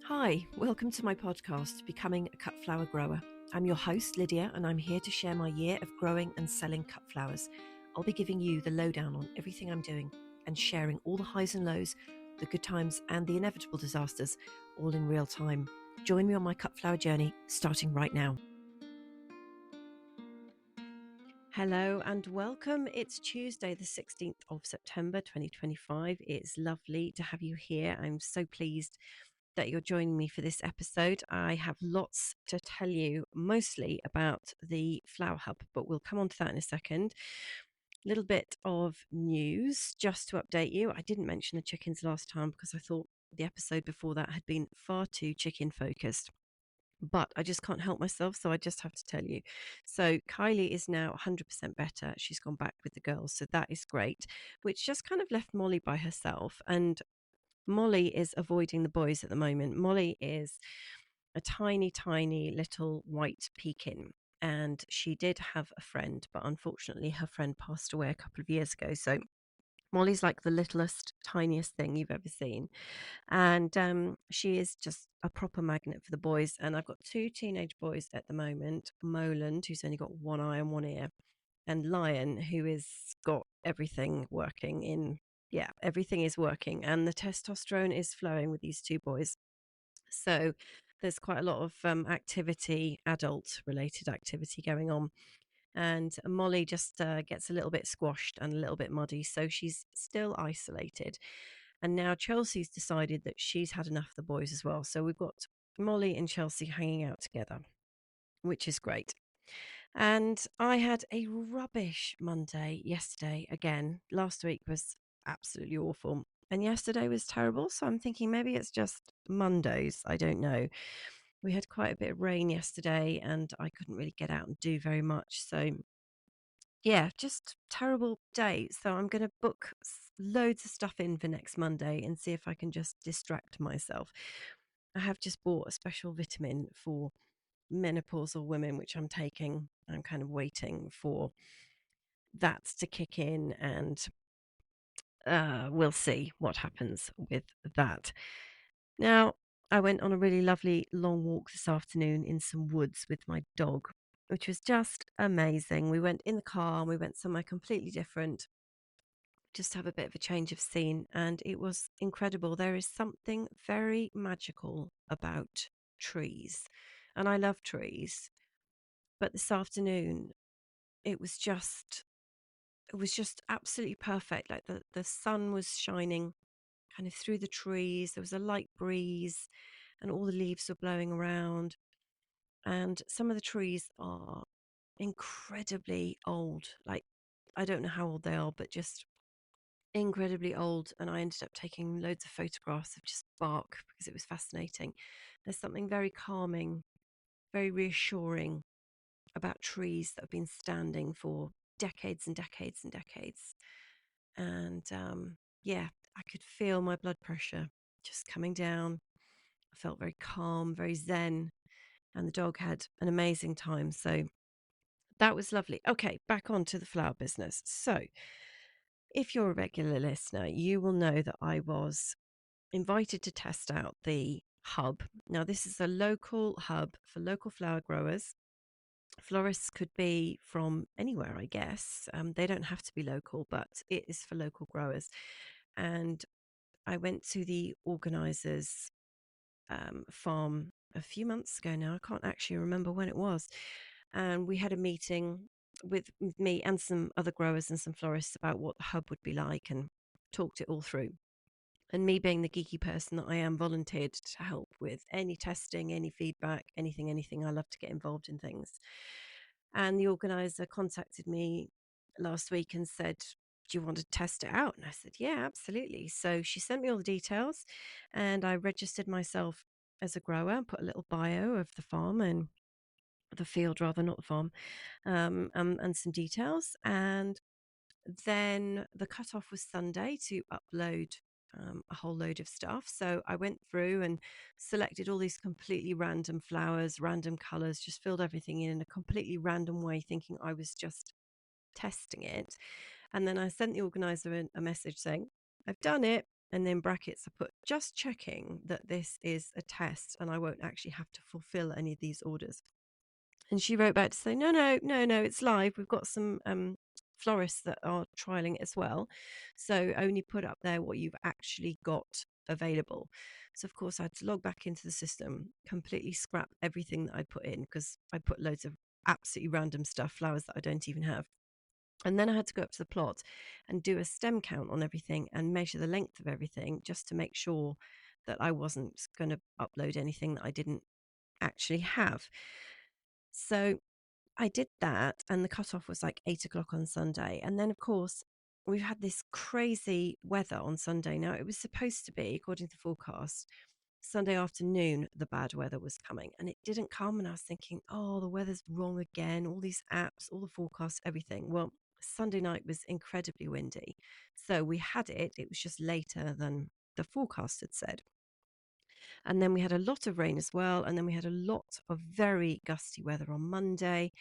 Hi, welcome to my podcast, Becoming a Cut Flower Grower. I'm your host, Lydia, and I'm here to share my year of growing and selling cut flowers. I'll be giving you the lowdown on everything I'm doing and sharing all the highs and lows, the good times and the inevitable disasters, all in real time. Join me on my cut flower journey, starting right now. Hello and welcome. It's Tuesday, the 16th of September, 2025. It's lovely to have you here. I'm so pleased that you're joining me for this episode. I have lots to tell you, mostly about the Flower Hub, but we'll come on to that in a second. A little bit of news just to update you. I didn't mention the chickens last time because I thought the episode before that had been far too chicken focused. But I just can't help myself, so I just have to tell you. So Kylie is now 100% better. She's gone back with the girls, so that is great, which just kind of left Molly by herself. And Molly is avoiding the boys at the moment. Molly is a tiny, tiny little white pekin. And she did have a friend, but unfortunately, her friend passed away a couple of years ago. So Molly's like the littlest, tiniest thing you've ever seen. And she is just a proper magnet for the boys. And I've got two teenage boys at the moment, Moland, who's only got one eye and one ear, and Lion, who has got everything working in. Yeah, everything is working, and the testosterone is flowing with these two boys. So there's quite a lot of activity, adult related activity going on. And Molly just gets a little bit squashed and a little bit muddy. So she's still isolated. And now Chelsea's decided that she's had enough of the boys as well. So we've got Molly and Chelsea hanging out together, which is great. And I had a rubbish Monday yesterday again. Last week was absolutely awful. And yesterday was terrible. So I'm thinking maybe it's just Mondays. I don't know. We had quite a bit of rain yesterday and I couldn't really get out and do very much. So yeah, just terrible day. So I'm going to book loads of stuff in for next Monday and see if I can just distract myself. I have just bought a special vitamin for menopausal women, which I'm taking. I'm kind of waiting for that to kick in, and we'll see what happens with that. Now, I went on a really lovely long walk this afternoon in some woods with my dog, which was just amazing. We went in the car and we went somewhere completely different, just to have a bit of a change of scene, and it was incredible. There is something very magical about trees, and I love trees. But this afternoon, it was just absolutely perfect. Like the sun was shining kind of through the trees. There was a light breeze and all the leaves were blowing around. And some of the trees are incredibly old. Like, I don't know how old they are, but just incredibly old. And I ended up taking loads of photographs of just bark because it was fascinating. There's something very calming, very reassuring about trees that have been standing for decades and decades and decades. And yeah, I could feel my blood pressure just coming down. I felt very calm, very zen, and the dog had an amazing time. So that was lovely. Okay, back onto the flower business. So if you're a regular listener, you will know that I was invited to test out the hub. Now, this is a local hub for local flower growers. Florists could be from anywhere, I guess. They don't have to be local, but it is for local growers. And I went to the organizer's farm a few months ago now. I can't actually remember when it was. And we had a meeting with me and some other growers and some florists about what the hub would be like and talked it all through. And me being the geeky person that I am, volunteered to help with any testing, any feedback, anything. I love to get involved in things. And the organizer contacted me last week and said, do you want to test it out? And I said, yeah, absolutely. So she sent me all the details and I registered myself as a grower, put a little bio of the farm and the field, rather, not the farm, and some details. And then the cutoff was Sunday to upload a whole load of stuff. So I went through and selected all these completely random flowers, random colors, just filled everything in a completely random way, thinking I was just testing it. And then I sent the organizer a message saying, I've done it. And then brackets, I put just checking that this is a test and I won't actually have to fulfill any of these orders. And she wrote back to say, no, no, no, no, it's live. We've got some florists that are trialing it as well. So only put up there what you've actually got available. So, of course, I had to log back into the system, completely scrap everything that I put in because I put loads of absolutely random stuff, flowers that I don't even have. And then I had to go up to the plot and do a stem count on everything and measure the length of everything just to make sure that I wasn't going to upload anything that I didn't actually have. So I did that, and the cutoff was like 8 o'clock on Sunday. And then, of course, we've had this crazy weather on Sunday. Now, it was supposed to be, according to the forecast, Sunday afternoon, the bad weather was coming, and it didn't come. And I was thinking, oh, the weather's wrong again. All these apps, all the forecasts, everything. Well, Sunday night was incredibly windy. So we had it. It was just later than the forecast had said. And then we had a lot of rain as well. And then we had a lot of very gusty weather on Monday.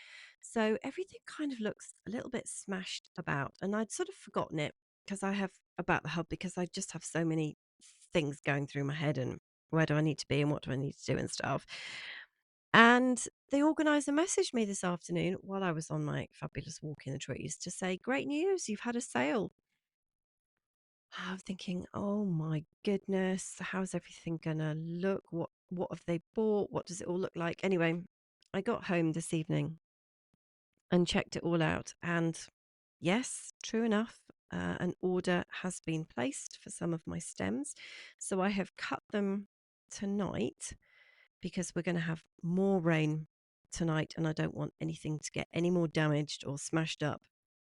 So everything kind of looks a little bit smashed about. And I'd sort of forgotten it because I have about the hub, because I just have so many things going through my head and where do I need to be and what do I need to do and stuff. And the organizer messaged me this afternoon while I was on my fabulous walk in the trees to say, great news, you've had a sale. I'm thinking, oh my goodness, how's everything gonna look? What have they bought? What does it all look like? Anyway, I got home this evening and checked it all out. And yes, true enough, an order has been placed for some of my stems. So I have cut them tonight because we're going to have more rain tonight, and I don't want anything to get any more damaged or smashed up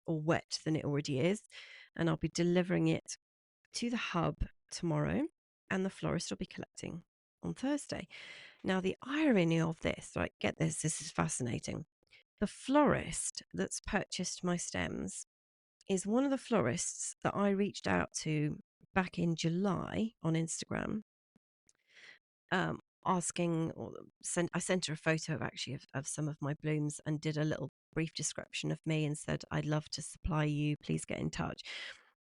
or wet than it already is. And I'll be delivering it to the hub tomorrow, and the florist will be collecting on Thursday. Now, the irony of this, right, get this is fascinating. The florist that's purchased my stems is one of the florists that I reached out to back in July on Instagram, asking, or I sent her a photo of actually of some of my blooms and did a little brief description of me and said, I'd love to supply you, please get in touch.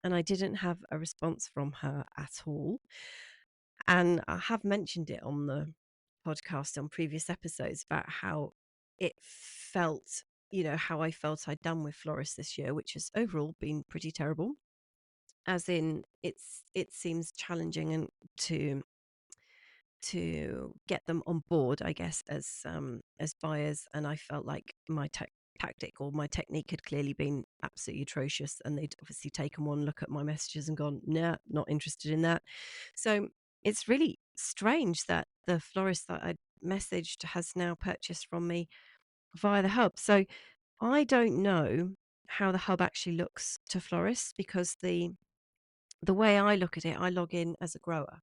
And I didn't have a response from her at all. And I have mentioned it on the podcast on previous episodes about how it felt, how I felt I'd done with florists this year, which has overall been pretty terrible. As in, it seems challenging and to get them on board, I guess, as buyers. And I felt like my tactic or my technique had clearly been absolutely atrocious, and they'd obviously taken one look at my messages and gone, nah, not interested in that. So it's really strange that the florist that I messaged has now purchased from me via the hub. So I don't know how the hub actually looks to florists, because the way I look at it, I log in as a grower.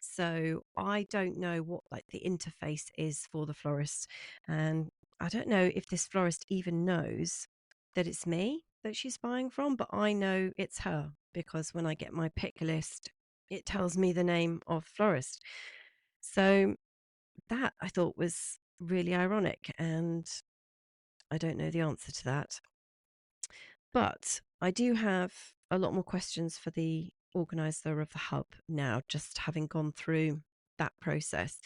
So I don't know what like the interface is for the florist. And I don't know if this florist even knows that it's me that she's buying from, but I know it's her because when I get my pick list, it tells me the name of florist. So that I thought was really ironic, and I don't know the answer to that. But I do have a lot more questions for the organizer of the hub now, just having gone through that process.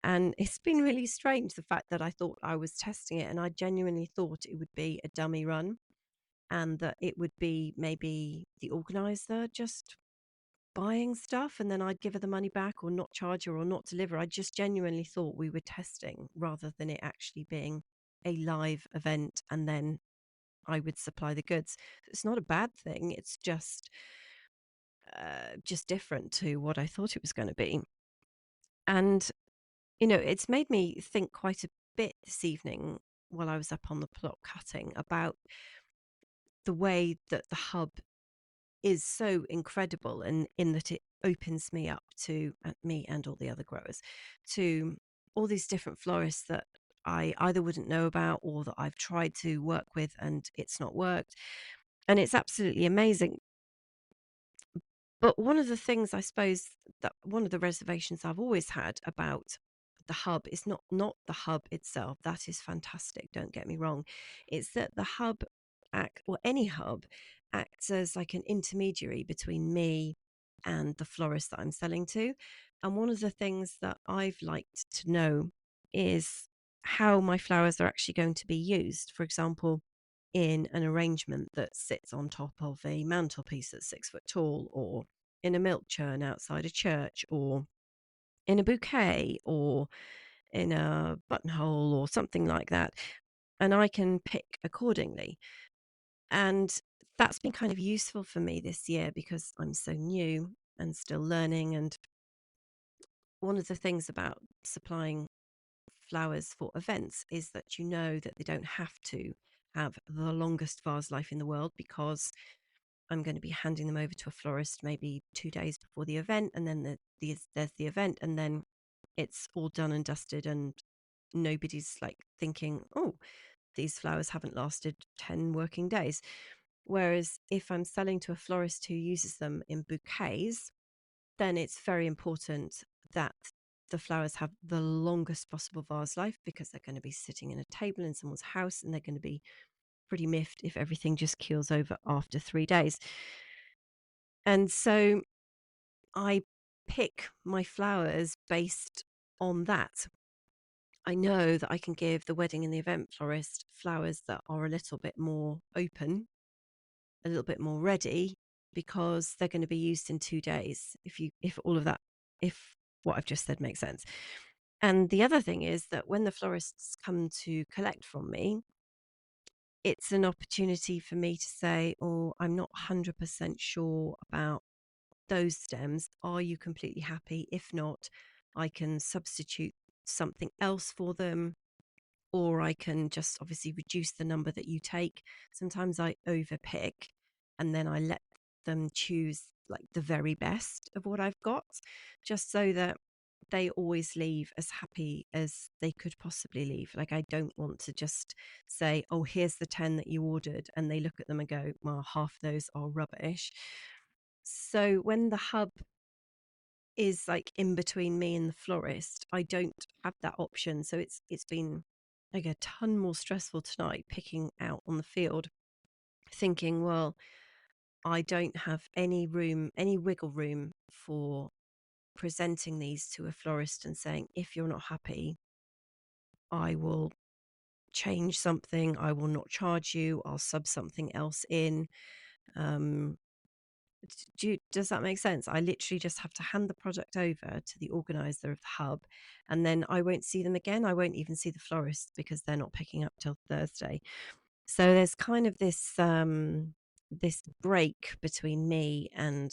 And it's been really strange, the fact that I thought I was testing it and I genuinely thought it would be a dummy run, and that it would be maybe the organizer just buying stuff and then I'd give her the money back or not charge her or not deliver. I just genuinely thought we were testing rather than it actually being a live event and then I would supply the goods. It's not a bad thing. It's just different to what I thought it was going to be. And it's made me think quite a bit this evening while I was up on the plot cutting about the way that the hub is so incredible, and in that it opens me up to me and all the other growers to all these different florists that I either wouldn't know about or that I've tried to work with and it's not worked. And it's absolutely amazing. But one of the things, I suppose, that one of the reservations I've always had about the hub is not the hub itself. That is fantastic, don't get me wrong. It's that the hub act, or any hub, acts as like an intermediary between me and the florist that I'm selling to. And one of the things that I've liked to know is how my flowers are actually going to be used. For example, in an arrangement that sits on top of a mantelpiece that's 6 foot tall, or in a milk churn outside a church, or in a bouquet, or in a buttonhole, or something like that. And I can pick accordingly. And that's been kind of useful for me this year because I'm so new and still learning. And one of the things about supplying flowers for events is that you know that they don't have to have the longest vase life in the world, because I'm going to be handing them over to a florist maybe 2 days before the event, and then there's the event, and then it's all done and dusted, and nobody's like thinking, oh, these flowers haven't lasted 10 working days. Whereas if I'm selling to a florist who uses them in bouquets, then it's very important that the flowers have the longest possible vase life, because they're going to be sitting in a table in someone's house, and they're going to be pretty miffed if everything just keels over after 3 days. And so I pick my flowers based on that. I know that I can give the wedding and the event florist flowers that are a little bit more open, a little bit more ready, because they're going to be used in 2 days. If all of that, if what I've just said makes sense. And the other thing is that when the florists come to collect from me, it's an opportunity for me to say, oh, I'm not 100% sure about those stems. Are you completely happy? If not, I can substitute something else for them, or I can just obviously reduce the number that you take. Sometimes I overpick, and then I let them choose like the very best of what I've got, just so that they always leave as happy as they could possibly leave. Like, I don't want to just say, oh, here's the 10 that you ordered, and they look at them and go, well, half of those are rubbish. So when the hub is like in between me and the florist, I don't have that option. So it's been like a ton more stressful tonight picking out on the field, thinking, well, I don't have any room, any wiggle room for presenting these to a florist and saying, if you're not happy, I will change something, I will not charge you, I'll sub something else in. um does that make sense? I literally just have to hand the product over to the organizer of the hub, and then I won't see them again. I won't even see the florist because they're not picking up till Thursday. So there's kind of this break between me and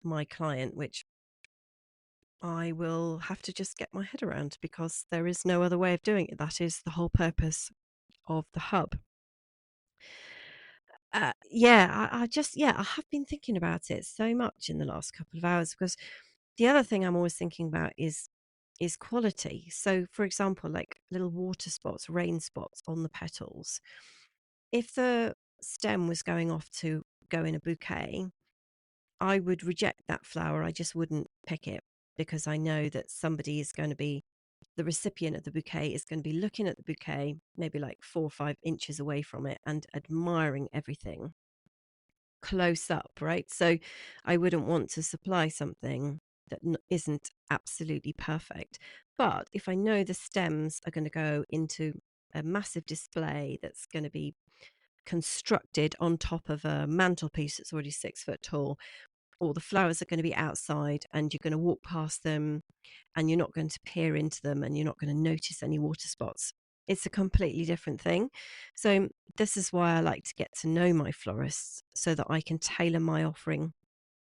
my client, which I will have to just get my head around, because there is no other way of doing it. That is the whole purpose of the hub. I have been thinking about it so much in the last couple of hours, because the other thing I'm always thinking about is quality. So, for example, like little water spots, rain spots on the petals. If the stem was going off to go in a bouquet, I would reject that flower. I just wouldn't pick it, because I know that somebody is going to be, the recipient of the bouquet is going to be looking at the bouquet, maybe like 4 or 5 inches away from it, and admiring everything close up, right? So I wouldn't want to supply something that isn't absolutely perfect. But if I know the stems are going to go into a massive display that's going to be constructed on top of a mantelpiece that's already 6 foot tall, or the flowers are going to be outside and you're going to walk past them and you're not going to peer into them and you're not going to notice any water spots, it's a completely different thing. So this is why I like to get to know my florists, so that I can tailor my offering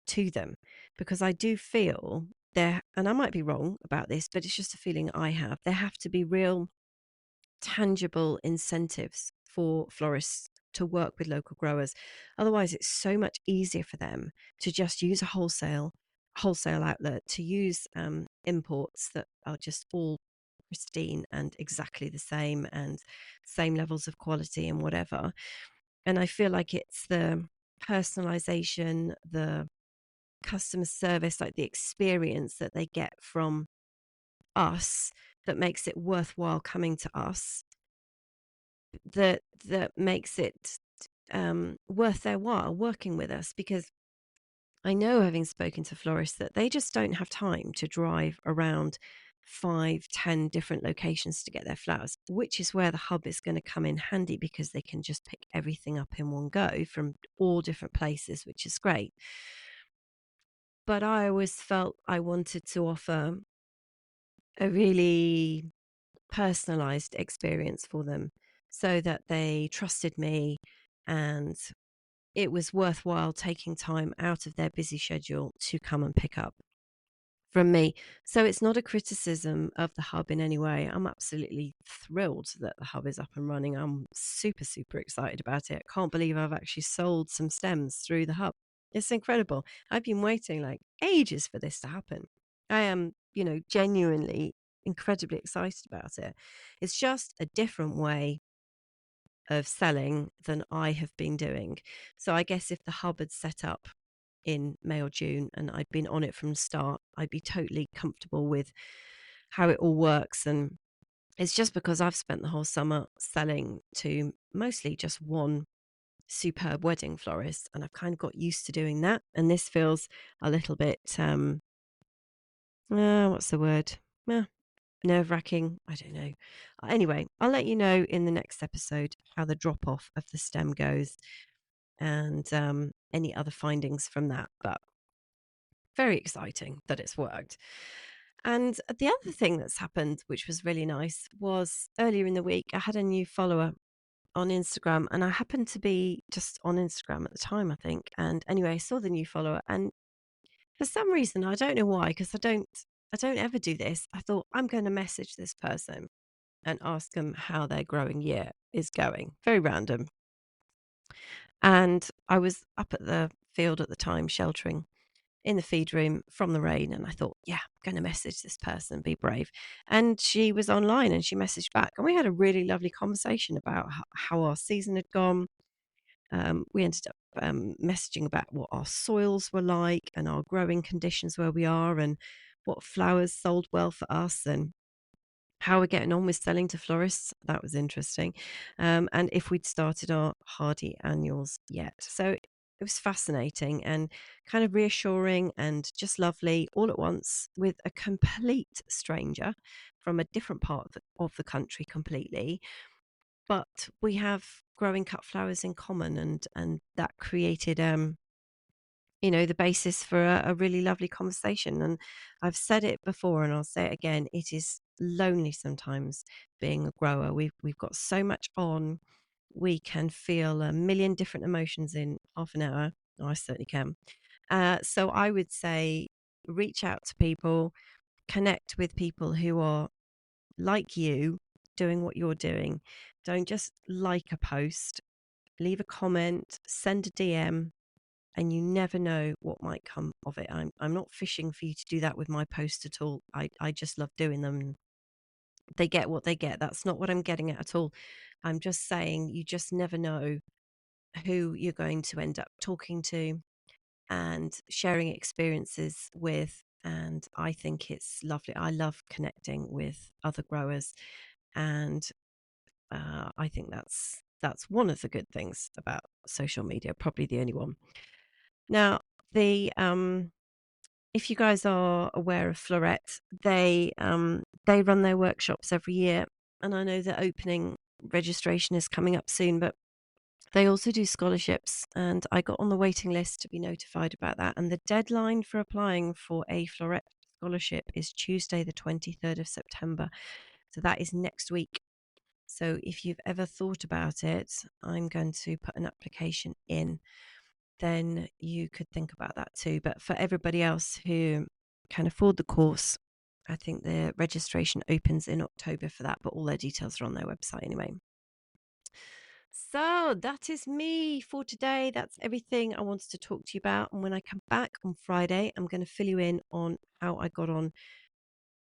to them, because I do feel there, and I might be wrong about this, but it's just a feeling I have, there have to be real tangible incentives for florists to work with local growers. Otherwise, it's so much easier for them to just use a wholesale outlet, to use imports that are just all pristine and exactly the same, and same levels of quality and whatever. And I feel like it's the personalization, the customer service, like the experience that they get from us, that makes it worthwhile coming to us, that makes it worth their while working with us. Because I know, having spoken to florists, that they just don't have time to drive around 5, 10 different locations to get their flowers, which is where the hub is going to come in handy because they can just pick everything up in one go from all different places, which is great. But I always felt I wanted to offer a really personalized experience for them so that they trusted me, and it was worthwhile taking time out of their busy schedule to come and pick up from me. So it's not a criticism of the hub in any way. I'm absolutely thrilled that the hub is up and running. I'm super, super excited about it. Can't believe I've actually sold some stems through the hub. It's incredible. I've been waiting like ages for this to happen. I am, genuinely incredibly excited about it. It's just a different way of selling than I have been doing. So I guess if the hub had set up in May or June and I'd been on it from the start, I'd be totally comfortable with how it all works. And it's just because I've spent the whole summer selling to mostly just one superb wedding florist, and I've kind of got used to doing that. And this feels a little bit, what's the word? Nerve-wracking. I don't know. Anyway, I'll let you know in the next episode how the drop off of the stem goes, and any other findings from that. But very exciting that it's worked. And the other thing that's happened, which was really nice, was earlier in the week, I had a new follower on Instagram, and I happened to be just on Instagram at the time, I think. And anyway, I saw the new follower, and for some reason, I don't know why, because I don't ever do this. I thought I'm going to message this person and ask them how their growing year is going. Very random. And I was up at the field at the time, sheltering in the feed room from the rain. And I thought, yeah, I'm going to message this person, be brave. And she was online and she messaged back. And we had a really lovely conversation about how our season had gone. We ended up messaging about what our soils were like and our growing conditions where we are, and what flowers sold well for us, and how we're getting on with selling to florists. That was interesting. And if we'd started our hardy annuals yet. So it was fascinating and kind of reassuring and just lovely all at once with a complete stranger from a different part of the country completely. But we have growing cut flowers in common, and that created the basis for a really lovely conversation. And I've said it before and I'll say it again, it is lonely sometimes being a grower. We've got so much on. We can feel a million different emotions in half an hour. I certainly can. So I would say reach out to people, connect with people who are like you, doing what you're doing. Don't just like a post, leave a comment, send a DM, and you never know what might come of it. I'm not fishing for you to do that with my posts at all. I just love doing them. They get what they get. That's not what I'm getting at all. I'm just saying you just never know who you're going to end up talking to and sharing experiences with. And I think it's lovely. I love connecting with other growers, and I think that's one of the good things about social media, probably the only one. Now, the if you guys are aware of Floret, they run their workshops every year, and I know the opening registration is coming up soon, but they also do scholarships, and I got on the waiting list to be notified about that. And the deadline for applying for a Floret scholarship is Tuesday, the 23rd of September. So that is next week. So if you've ever thought about it, I'm going to put an application in, then you could think about that too. But for everybody else who can afford the course, I think the registration opens in October for that, but all their details are on their website anyway. So that is me for today. That's everything I wanted to talk to you about. And when I come back on Friday, I'm going to fill you in on how I got on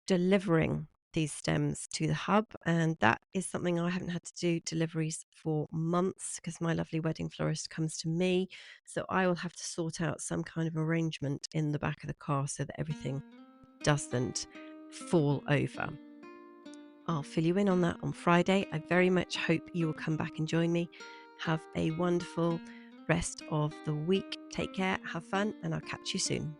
delivering these stems to the hub. And that is something I haven't had to do deliveries for months because my lovely wedding florist comes to me. So I will have to sort out some kind of arrangement in the back of the car so that everything doesn't fall over. I'll fill you in on that on Friday. I very much hope you will come back and join me. Have a wonderful rest of the week. Take care, have fun, and I'll catch you soon.